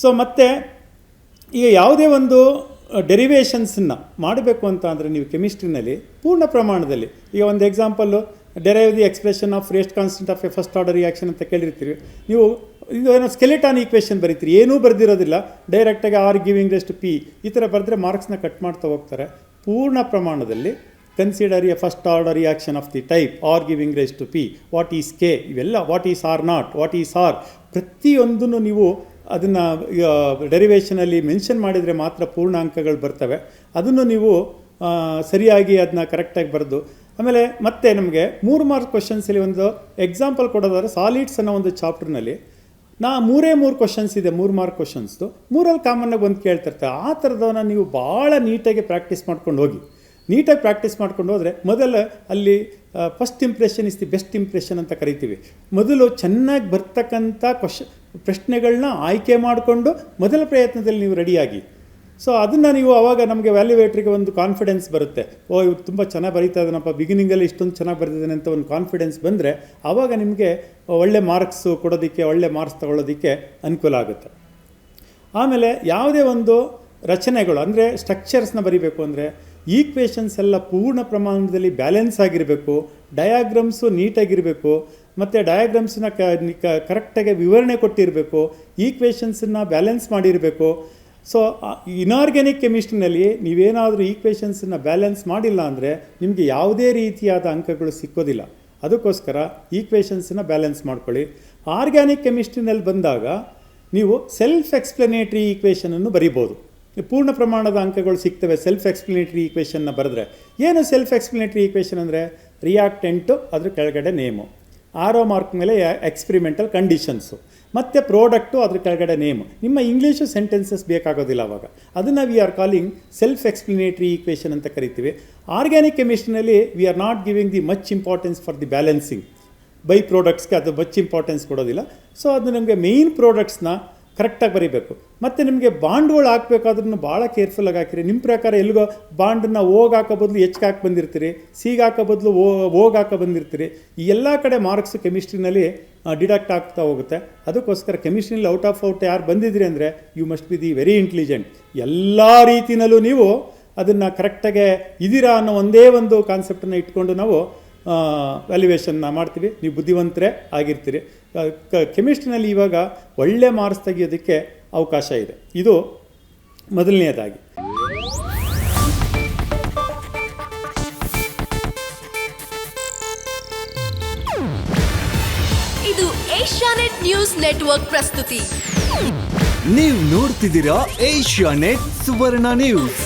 So ಮತ್ತು ಈಗ ಯಾವುದೇ ಒಂದು ಡೆರಿವೇಷನ್ಸನ್ನು ಮಾಡಬೇಕು ಅಂತ ಅಂದರೆ ನೀವು ಕೆಮಿಸ್ಟ್ರಿನಲ್ಲಿ ಪೂರ್ಣ ಪ್ರಮಾಣದಲ್ಲಿ, ಈಗ ಒಂದು example derive the expression of rate constant of A first order reaction ಅಂತ ಕೇಳಿರ್ತೀರಿ. ನೀವು ಇದು ಏನೋ ಸ್ಕೆಲಿಟಾನ್ ಈಕ್ವೇಷನ್ ಬರೀತೀರಿ, ಏನೂ ಬರೆದಿರೋದಿಲ್ಲ, ಡೈರೆಕ್ಟಾಗಿ ಆರ್ ಗಿವಿಂಗ್ ರೆಸ್ಟ್ ಪಿ ಈ ಥರ ಬರೆದ್ರೆ ಮಾರ್ಕ್ಸ್ನ ಕಟ್ ಮಾಡ್ತಾ ಹೋಗ್ತಾರೆ. ಪೂರ್ಣ ಪ್ರಮಾಣದಲ್ಲಿ consider a first order reaction of the type R giving rise to P, what is K, ಇವೆಲ್ಲ ವಾಟ್ ಈಸ್ ಆರ್ ನಾಟ್, ವಾಟ್ ಈಸ್ ಆರ್, ಪ್ರತಿಯೊಂದನ್ನು ನೀವು ಅದನ್ನು ಡೆರಿವೇಷನಲ್ಲಿ ಮೆನ್ಷನ್ ಮಾಡಿದರೆ ಮಾತ್ರ ಪೂರ್ಣ ಅಂಕಗಳು ಬರ್ತವೆ. ಅದನ್ನು ನೀವು ಸರಿಯಾಗಿ ಅದನ್ನ ಕರೆಕ್ಟಾಗಿ ಬರೆದು ಆಮೇಲೆ ಮತ್ತೆ ನಮಗೆ 3 ಮಾರ್ಕ್ ಕ್ವಶನ್ಸಲ್ಲಿ ಒಂದು ಎಕ್ಸಾಂಪಲ್ ಕೊಡೋದಾದ್ರೆ ಸಾಲಿಡ್ಸ್ ಅನ್ನೋ ಒಂದು ಚಾಪ್ಟರ್ನಲ್ಲಿ ಮೂರೇ ಕ್ವಶನ್ಸ್ ಇದೆ, 3 ಮಾರ್ಕ್ ಕ್ವಶನ್ಸ್ದು, 3ರಲ್ಲಿ ಕಾಮನ್ನಾಗಿ ಒಂದು ಕೇಳ್ತಿರ್ತಾರೆ. ಆ ಥರದವನ್ನ ನೀವು ಭಾಳ ನೀಟಾಗಿ ಪ್ರಾಕ್ಟೀಸ್ ಮಾಡ್ಕೊಂಡು ಹೋಗಿ. ನೀಟಾಗಿ ಪ್ರಾಕ್ಟೀಸ್ ಮಾಡ್ಕೊಂಡು ಹೋದರೆ ಮೊದಲ ಅಲ್ಲಿ first impression is the best impression ಅಂತ ಕರಿತೀವಿ. ಮೊದಲು ಚೆನ್ನಾಗಿ ಬರ್ತಕ್ಕಂಥ ಪ್ರಶ್ನೆಗಳನ್ನ ಆಯ್ಕೆ ಮಾಡಿಕೊಂಡು ಮೊದಲ ಪ್ರಯತ್ನದಲ್ಲಿ ನೀವು ರೆಡಿಯಾಗಿ. ಸೊ ಅದನ್ನು ನೀವು ಆವಾಗ ನಮಗೆ ವ್ಯಾಲ್ಯುವೇಟ್ರಿಗೆ ಒಂದು ಕಾನ್ಫಿಡೆನ್ಸ್ ಬರುತ್ತೆ. ಇವ್ರು ತುಂಬ ಚೆನ್ನಾಗಿ ಬರೀತಾ ಇದ್ದಾನಪ್ಪ, ಬಿಗಿನಿಂಗಲ್ಲಿ ಇಷ್ಟೊಂದು ಚೆನ್ನಾಗಿ ಬರೆದಿದ್ದಾನೆ ಅಂತ ಒಂದು ಕಾನ್ಫಿಡೆನ್ಸ್ ಬಂದರೆ ಆವಾಗ ನಿಮಗೆ ಒಳ್ಳೆ ಮಾರ್ಕ್ಸು ಕೊಡೋದಕ್ಕೆ, ಒಳ್ಳೆ ಮಾರ್ಕ್ಸ್ ತಗೊಳ್ಳೋದಕ್ಕೆ ಅನುಕೂಲ ಆಗುತ್ತೆ. ಆಮೇಲೆ ಯಾವುದೇ ಒಂದು ರಚನೆಗಳು ಅಂದರೆ ಸ್ಟ್ರಕ್ಚರ್ಸ್ನ ಬರೀಬೇಕು ಅಂದರೆ ಈಕ್ವೇಷನ್ಸ್ ಎಲ್ಲ ಪೂರ್ಣ ಪ್ರಮಾಣದಲ್ಲಿ ಬ್ಯಾಲೆನ್ಸ್ ಆಗಿರಬೇಕು, ಡಯಾಗ್ರಾಮ್ಸು ನೀಟಾಗಿರಬೇಕು, ಮತ್ತು ಡಯಾಗ್ರಾಮ್ಸನ್ನ ಕರೆಕ್ಟಾಗಿ ವಿವರಣೆ ಕೊಟ್ಟಿರಬೇಕು, ಈಕ್ವೇಷನ್ಸನ್ನು ಬ್ಯಾಲೆನ್ಸ್ ಮಾಡಿರಬೇಕು. ಸೊ ಇನಾರ್ಗ್ಯಾನಿಕ್ ಕೆಮಿಸ್ಟ್ರಿನಲ್ಲಿ ನೀವೇನಾದರೂ ಈಕ್ವೇಷನ್ಸನ್ನು ಬ್ಯಾಲೆನ್ಸ್ ಮಾಡಿಲ್ಲ ಅಂದರೆ ನಿಮಗೆ ಯಾವುದೇ ರೀತಿಯಾದ ಅಂಕಗಳು ಸಿಕ್ಕೋದಿಲ್ಲ. ಅದಕ್ಕೋಸ್ಕರ ಈಕ್ವೇಷನ್ಸನ್ನು ಬ್ಯಾಲೆನ್ಸ್ ಮಾಡ್ಕೊಳ್ಳಿ. ಆರ್ಗ್ಯಾನಿಕ್ ಕೆಮಿಸ್ಟ್ರಿನಲ್ಲಿ ಬಂದಾಗ ನೀವು ಸೆಲ್ಫ್ ಎಕ್ಸ್ಪ್ಲನೇಟ್ರಿ ಈಕ್ವೇಷನನ್ನು ಬರಿಬೋದು, ಪೂರ್ಣ ಪ್ರಮಾಣದ ಅಂಕಗಳು ಸಿಗ್ತವೆ ಸೆಲ್ಫ್ ಎಕ್ಸ್ಪ್ಲನೇಟ್ರಿ ಈಕ್ವೇಷನ್ನ ಬರೆದ್ರೆ. ಏನು ಸೆಲ್ಫ್ ಎಕ್ಸ್ಪ್ಲನೇಟ್ರಿ ಈಕ್ವೇಷನ್ ಅಂದರೆ ರಿಯಾಕ್ಟೆಂಟು ಅದ್ರ ಕೆಳಗಡೆ ನೇಮು, ಆರೋ ಮಾರ್ಕ್ ಮೇಲೆ ಎಕ್ಸ್ಪೆರಿಮೆಂಟಲ್ ಕಂಡೀಷನ್ಸು, ಮತ್ತು ಪ್ರಾಡಕ್ಟು ಅದ್ರ ಕೆಳಗಡೆ ನೇಮು. ನಿಮ್ಮ ಇಂಗ್ಲೀಷು ಸೆಂಟೆನ್ಸಸ್ ಬೇಕಾಗೋದಿಲ್ಲ ಅವಾಗ. ಅದನ್ನು we are calling self explanatory equation ಅಂತ ಕರಿತೀವಿ. ಆರ್ಗ್ಯಾನಿಕ್ ಕೆಮಿಸ್ಟ್ರಿನಲ್ಲಿ we are not giving the much importance for the balancing. By ಪ್ರಾಡಕ್ಟ್ಸ್ಗೆ ಅದು ಮಚ್ ಇಂಪಾರ್ಟೆನ್ಸ್ ಕೊಡೋದಿಲ್ಲ. ಸೊ ಅದು ನಮಗೆ ಮೇಯ್ನ್ ಪ್ರಾಡಕ್ಟ್ಸ್ನ ಕರೆಕ್ಟಾಗಿ ಬರೀಬೇಕು. ಮತ್ತು ನಿಮಗೆ ಬಾಂಡ್ಗಳು ಹಾಕಬೇಕಾದ್ರೂ ಭಾಳ ಕೇರ್ಫುಲ್ಲಾಗಿ ಹಾಕಿರಿ. ನಿಮ್ಮ ಪ್ರಕಾರ ಎಲ್ಲಿಗೋ ಬಾಂಡನ್ನು ಓಗ್ ಹಾಕೋ ಬದಲು ಹೆಚ್ಚಿಗೆ ಹಾಕಿ ಬಂದಿರ್ತೀರಿ, ಸಿಗೆ ಹಾಕೋ ಬದಲು ಓಗ್ ಹಾಕೋ ಬಂದಿರ್ತೀರಿ. ಈ ಎಲ್ಲ ಕಡೆ ಮಾರ್ಕ್ಸ್ ಕೆಮಿಸ್ಟ್ರಿನಲ್ಲಿ ಡಿಡಕ್ಟ್ ಆಗ್ತಾ ಹೋಗುತ್ತೆ. ಅದಕ್ಕೋಸ್ಕರ ಕೆಮಿಸ್ಟ್ರಿನಲ್ಲಿ ಔಟ್ ಆಫ್ ಔಟ್ ಯಾರು ಬಂದಿದ್ದೀರಿ ಅಂದರೆ you must be the very intelligent. ಎಲ್ಲ ರೀತಿಯಲ್ಲೂ ನೀವು ಅದನ್ನು ಕರೆಕ್ಟಾಗೆ ಇದ್ದೀರಾ ಅನ್ನೋ ಒಂದೇ ಒಂದು ಕಾನ್ಸೆಪ್ಟನ್ನು ಇಟ್ಕೊಂಡು ನಾವು ವ್ಯಾಲ್ಯುವೇಷನ್ನ ಮಾಡ್ತೀವಿ. ನೀವು ಬುದ್ಧಿವಂತರೇ ಆಗಿರ್ತೀರಿ. ಕೆಮಿಸ್ಟ್ರಿನಲ್ಲಿ ಇವಾಗ ಒಳ್ಳೆ ಮಾರ್ಕ್ಸ್ ತೆಗೆಯೋದಕ್ಕೆ ಅವಕಾಶ ಇದೆ. ಇದು ಮೊದಲನೆಯದಾಗಿ. ಇದು ಏಷ್ಯಾನೆಟ್ ನ್ಯೂಸ್ ನೆಟ್ವರ್ಕ್ ಪ್ರಸ್ತುತಿ. ನೀವು ನೋಡ್ತಿದ್ದೀರಾ ಏಷ್ಯಾನೆಟ್ ಸುವರ್ಣ ನ್ಯೂಸ್.